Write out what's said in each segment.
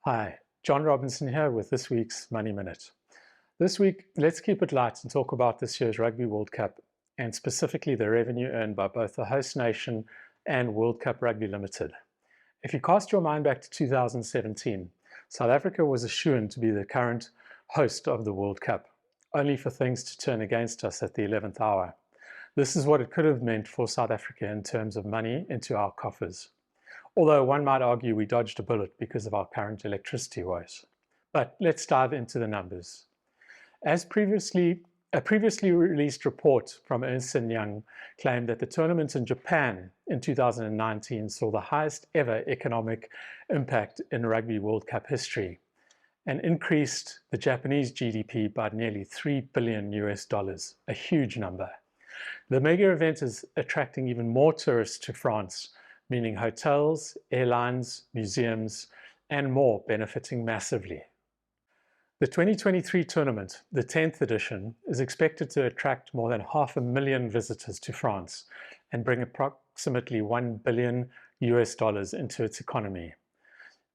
Hi, John Robinson here with this week's Money Minute. This week, let's keep it light and talk about this year's Rugby World Cup and specifically the revenue earned by both the host nation and World Cup Rugby Limited. If you cast your mind back to 2017, South Africa was a shoo-in to be the current host of the World Cup, only for things to turn against us at the 11th hour. This is what it could have meant for South Africa in terms of money into our coffers. Although one might argue we dodged a bullet because of our current electricity woes. But let's dive into the numbers. A previously released report from Ernst & Young claimed that the tournament in Japan in 2019 saw the highest ever economic impact in Rugby World Cup history and increased the Japanese GDP by nearly $3 billion, a huge number. The mega event is attracting even more tourists to France, meaning hotels, airlines, museums, and more benefiting massively. The 2023 tournament, the 10th edition, is expected to attract more than 500,000 visitors to France and bring approximately $1 billion into its economy.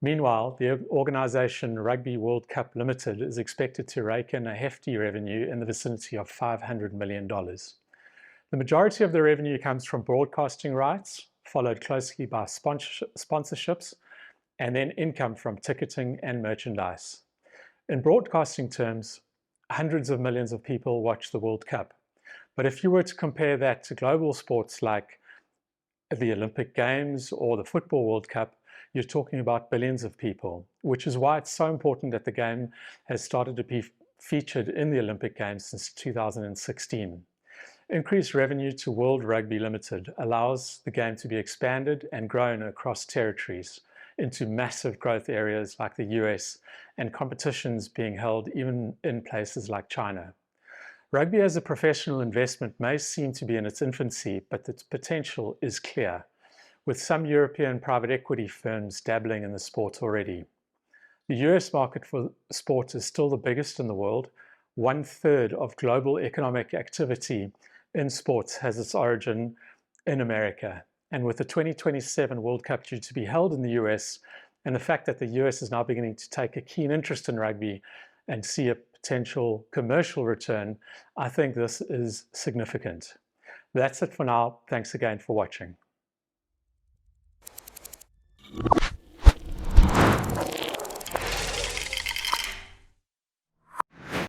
Meanwhile, the organization Rugby World Cup Limited is expected to rake in a hefty revenue in the vicinity of $500 million. The majority of the revenue comes from broadcasting rights, followed closely by sponsorships, and then income from ticketing and merchandise. In broadcasting terms, hundreds of millions of people watch the World Cup. But if you were to compare that to global sports like the Olympic Games or the Football World Cup, you're talking about billions of people, which is why it's so important that the game has started to be featured in the Olympic Games since 2016. Increased revenue to World Rugby Limited allows the game to be expanded and grown across territories into massive growth areas like the US and competitions being held even in places like China. Rugby as a professional investment may seem to be in its infancy, but its potential is clear, with some European private equity firms dabbling in the sport already. The US market for sport is still the biggest in the world. 1/3 of global economic activity in sports has its origin in America. And with the 2027 World Cup due to be held in the US, and the fact that the US is now beginning to take a keen interest in rugby and see a potential commercial return, I think this is significant. That's it for now. Thanks again for watching.